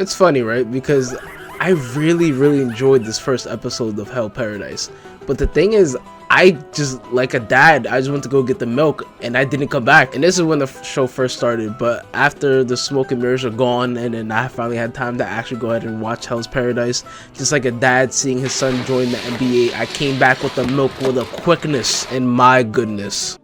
It's funny, right? Because I really enjoyed this first episode of Hell Paradise. But the thing is, I just, like a dad, I just went to go get the milk and I didn't come back. And this is when the show first started. But after the smoke and mirrors are gone and then I finally had time to actually go ahead and watch Hell's Paradise, just like a dad seeing his son join the NBA, I came back with the milk with a quickness, and my goodness.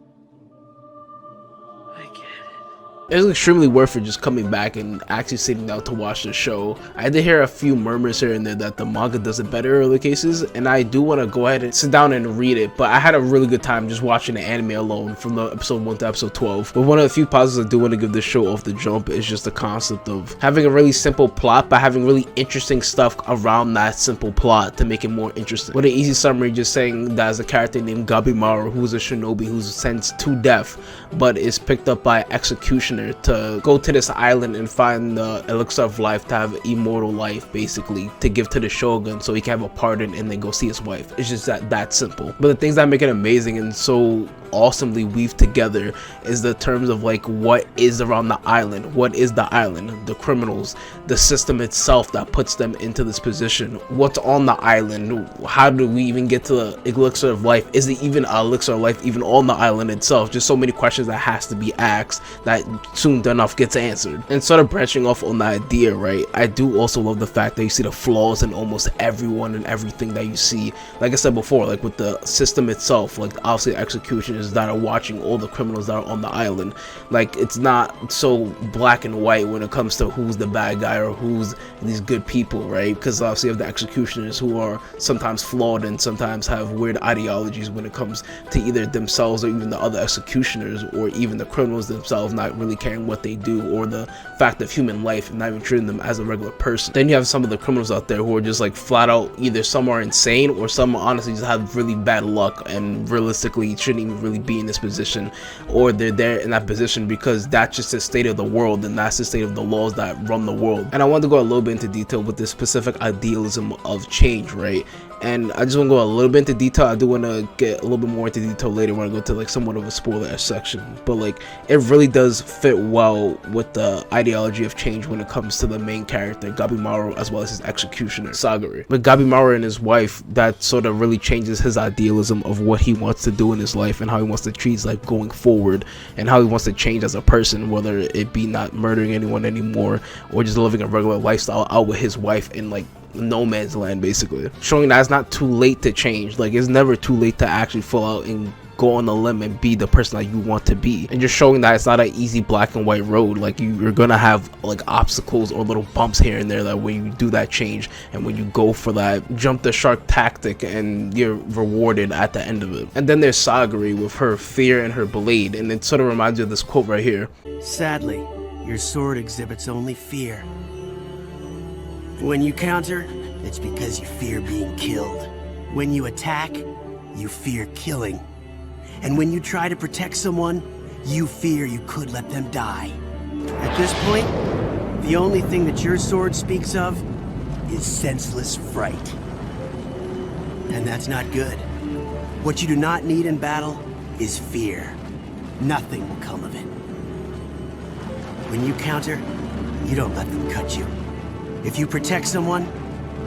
It was extremely worth it just coming back and actually sitting down to watch the show. I did hear a few murmurs here and there that the manga does it better in early cases, and I do want to go ahead and sit down and read it, but I had a really good time just watching the anime alone from the episode 1 to episode 12. But one of the few positives I do want to give this show off the jump is just the concept of having a really simple plot, but having really interesting stuff around that simple plot to make it more interesting. With an easy summary, just saying that as a character named Gabimaru, who's a shinobi who's sentenced to death, but is picked up by executioner to go to this island and find the elixir of life to have immortal life, basically, to give to the shogun so he can have a pardon and then go see his wife. It's just that simple. But the things that make it amazing and so awesomely weaved together is the terms of like what is around the island, what is the island, the criminals, the system itself that puts them into this position, what's on the island, how do we even get to the elixir of life, is it even an elixir of life even on the island itself? Just so many questions that has to be asked that soon enough gets answered. And sort of branching off on the idea, right, I do also love the fact that you see the flaws in almost everyone and everything that you see. Like I said before, like with the system itself, like obviously executioners that are watching all the criminals that are on the island, like it's not so black and white when it comes to who's the bad guy or who's these good people, right? Because obviously you have the executioners who are sometimes flawed and sometimes have weird ideologies when it comes to either themselves or even the other executioners or even the criminals themselves not really caring what they do or the fact of human life and not even treating them as a regular person. Then you have some of the criminals out there who are just like flat out, either some are insane or some honestly just have really bad luck and realistically shouldn't even really be in this position, or they're there in that position because that's just the state of the world and that's the state of the laws that run the world. And I want to go a little bit into detail with this specific idealism of change, right? And I just want to go a little bit into detail. I do want to get a little bit more into detail later when I go to like somewhat of a spoiler section, but like it really does fit well with the ideology of change when it comes to the main character Gabimaru as well as his executioner Sagari. But Gabimaru and his wife, that sort of really changes his idealism of what he wants to do in his life and how he wants to treat his life going forward and how he wants to change as a person, whether it be not murdering anyone anymore or just living a regular lifestyle out with his wife in like no man's land, basically showing that it's not too late to change. Like it's never too late to actually full out and go on the limb and be the person that you want to be, and just showing that it's not an easy black and white road. Like you're gonna have like obstacles or little bumps here and there that when you do that change and when you go for that jump the shark tactic and you're rewarded at the end of it. And then there's Sagari with her fear and her blade, and it sort of reminds you of this quote right here. Sadly, your sword exhibits only fear. When you counter, it's because you fear being killed. When you attack, you fear killing. And when you try to protect someone, you fear you could let them die. At this point, the only thing that your sword speaks of is senseless fright. And that's not good. What you do not need in battle is fear. Nothing will come of it. When you counter, you don't let them cut you. If you protect someone,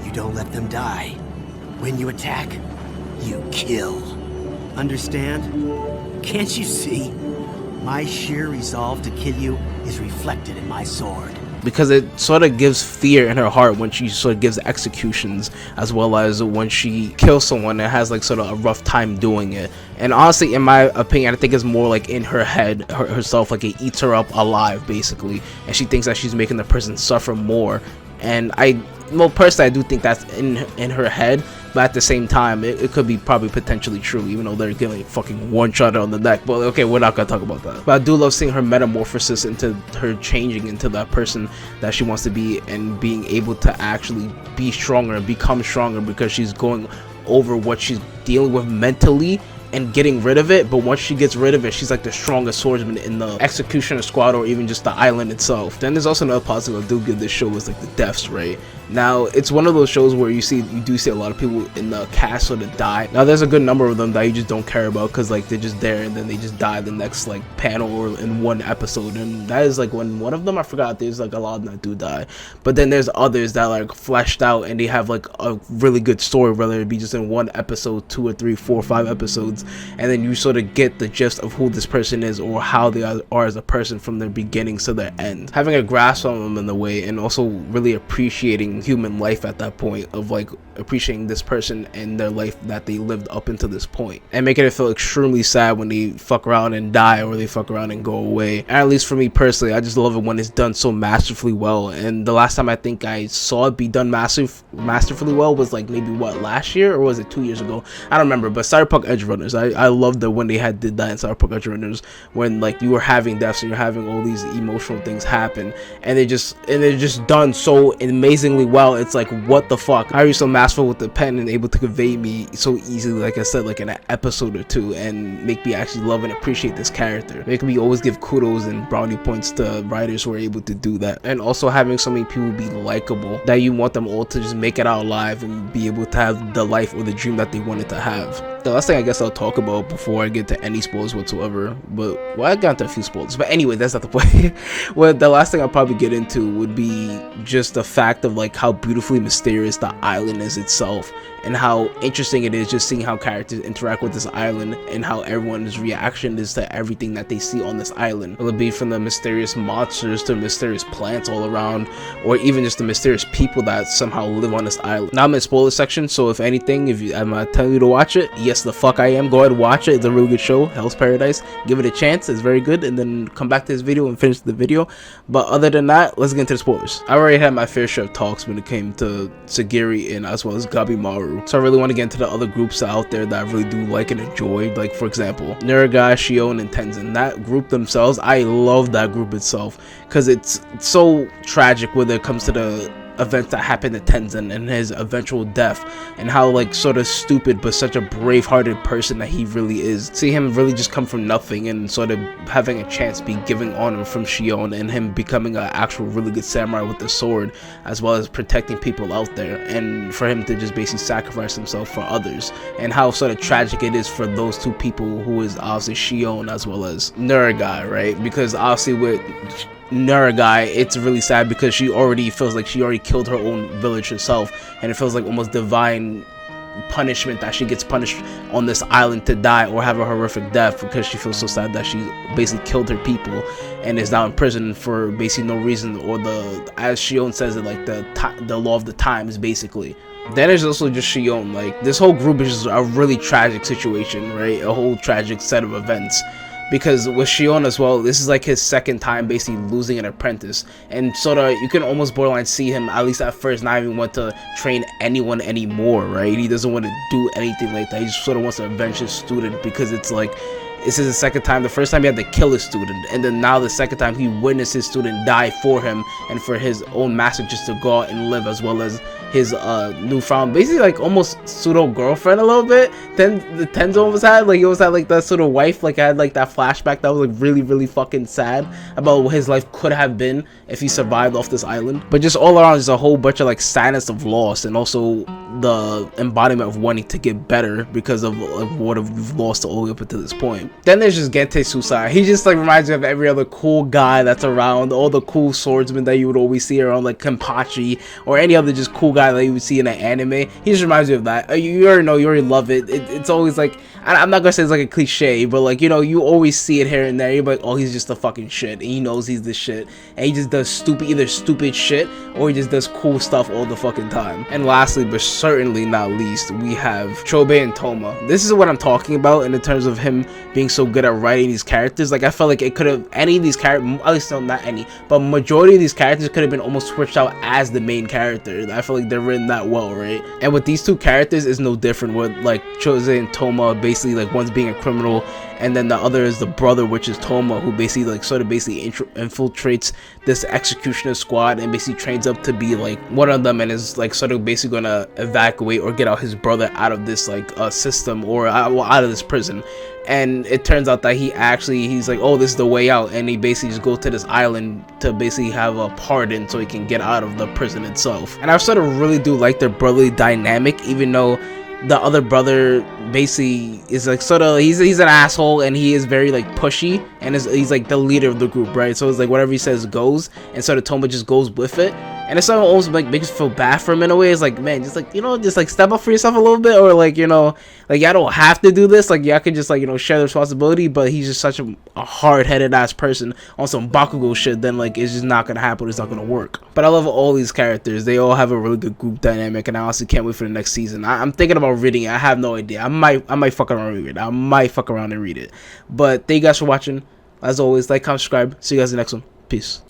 you don't let them die. When you attack, you kill. Understand? Can't you see? My sheer resolve to kill you is reflected in my sword. Because it sort of gives fear in her heart when she sort of gives executions, as well as when she kills someone and has like sort of a rough time doing it. And honestly, in my opinion, I think it's more like in her head herself, like it eats her up alive basically, and she thinks that she's making the person suffer more. And personally I do think that's in her head, but at the same time it could be probably potentially true, even though they're giving fucking one shot on the neck. But okay, we're not gonna talk about that. But I do love seeing her metamorphosis into her changing into that person that she wants to be and being able to actually be stronger and become stronger because she's going over what she's dealing with mentally and getting rid of it, but once she gets rid of it, she's like the strongest swordsman in the executioner squad or even just the island itself. Then there's also another positive I do give this show is like the deaths, right? Now it's one of those shows where you do see a lot of people in the cast sort of die. Now there's a good number of them that you just don't care about because like they're just there and then they just die the next like panel or in one episode, and that is like when one of them, I forgot, there's like a lot of them that do die. But then there's others that like fleshed out and they have like a really good story, whether it be just in one episode, 2 or 3, 4 or 5 episodes, and then you sort of get the gist of who this person is or how they are as a person from their beginning to their end, having a grasp on them in the way, and also really appreciating human life at that point, of like appreciating this person and their life that they lived up until this point, and making it feel extremely sad when they fuck around and die or they fuck around and go away. And at least for me personally, I just love it when it's done so masterfully well. And the last time I think I saw it be done masterfully well was like maybe what, last year, or was it 2 years ago? I don't remember. But Cyberpunk Edge Runners, I loved it when they did that in Cyberpunk Edge Runners, when like you were having deaths and you're having all these emotional things happen, and they're just done so amazingly well. It's like, what the fuck? How are you so masterful with the pen and able to convey me so easily, like I said, like in an episode or two, and make me actually love and appreciate this character, make me always give kudos and brownie points to writers who are able to do that. And also having so many people be likable that you want them all to just make it out alive and be able to have the life or the dream that they wanted to have. The last thing I guess I'll talk about before I get to any spoilers whatsoever, but well, I got into a few spoilers, but anyway, that's not the point. Well, the last thing I'll probably get into would be just the fact of like how beautifully mysterious the island is itself, and how interesting it is just seeing how characters interact with this island and how everyone's reaction is to everything that they see on this island. Will it be from the mysterious monsters to mysterious plants all around, or even just the mysterious people that somehow live on this island. Now I'm in the spoiler section, so if anything, I'm not telling you to watch it, yes the fuck I am, go ahead and watch it. It's a really good show, Hell's Paradise. Give it a chance, it's very good, and then come back to this video and finish the video. But other than that, let's get into the spoilers. I already had my fair share of talks when it came to Sagiri and as well as Gabimaru, so I really want to get into the other groups out there that I really do like and enjoy, like for example Nuragai, Shion, and Tenzin. That group themselves, I love that group itself because it's so tragic when it comes to the events that happened to Tenzin and his eventual death, and how like sort of stupid but such a brave-hearted person that he really is. See him really just come from nothing and sort of having a chance be giving honor from Shion, and him becoming an actual really good samurai with the sword as well as protecting people out there, and for him to just basically sacrifice himself for others, and how sort of tragic it is for those two people, who is obviously Shion as well as Nuragai, right? Because obviously with Nuragai, it's really sad because she already feels like she already killed her own village herself, and it feels like almost divine punishment that she gets punished on this island to die or have a horrific death, because she feels so sad that she basically killed her people and is now in prison for basically no reason, or the, as Shion says it, like the law of the times basically. Then there's also just Shion. Like this whole group is just a really tragic situation, right? A whole tragic set of events. Because with Shion as well, this is like his second time basically losing an apprentice, and sort of you can almost borderline see him, at least at first, not even want to train anyone anymore, right? He doesn't want to do anything like that. He just sort of wants to avenge his student, because it's like, this is the second time. The first time he had to kill his student, and then now the second time he witnessed his student die for him and for his own master just to go out and live, as well as his newfound, basically like almost pseudo girlfriend a little bit. Then the Tenzo almost had, like he almost had like that sort of wife, like I had like that flashback that was like really fucking sad about what his life could have been if he survived off this island. But just all around, just a whole bunch of like sadness of loss, and also the embodiment of wanting to get better because of what we've lost all the way up until this point. Then there's just Gente Susai. He just like reminds me of every other cool guy that's around, all the cool swordsmen that you would always see around, like Kenpachi or any other just cool guy that you would see in an anime. He just reminds me of that. You already know, you already love it. It's always like, I'm not gonna say it's like a cliche, but like, you know, you always see it here and there. You're like, oh, he's just a fucking shit, and he knows he's the shit, and he just does either stupid shit or he just does cool stuff all the fucking time. And lastly, but certainly not least, we have Chobei and Toma. This is what I'm talking about in terms of him being so good at writing these characters. Like I felt like it could have, any of these characters, at least not any, but majority of these characters could have been almost switched out as the main character. I feel like they're written that well, right? And with these two characters is no different, with like Chobei and Toma basically like one's being a criminal, and then the other is the brother, which is Toma, who basically like sort of basically infiltrates this executioner squad and basically trains up to be like one of them, and is like sort of basically gonna evacuate or get out his brother out of this like system, or out of this prison. And it turns out that he's like, oh, this is the way out, and he basically just goes to this island to basically have a pardon so he can get out of the prison itself. And I sort of really do like their brotherly dynamic, even though the other brother basically is like sort of he's an asshole, and he is very like pushy, and he's like the leader of the group, right? So it's like whatever he says goes, and sort of Toma just goes with it. And it sort of almost like makes you feel bad for him in a way. It's like, man, just like, you know, just like step up for yourself a little bit, or like, you know, like y'all don't have to do this, like y'all can just like, you know, share the responsibility. But he's just such a hard-headed ass person on some Bakugo shit, then like it's just not gonna happen, it's not gonna work. But I love all these characters, they all have a really good group dynamic, and I honestly can't wait for the next season. I'm thinking about reading it. I have no idea. I might fuck around and read it. I might fuck around and read it. But thank you guys for watching. As always, like, comment, subscribe. See you guys in the next one. Peace.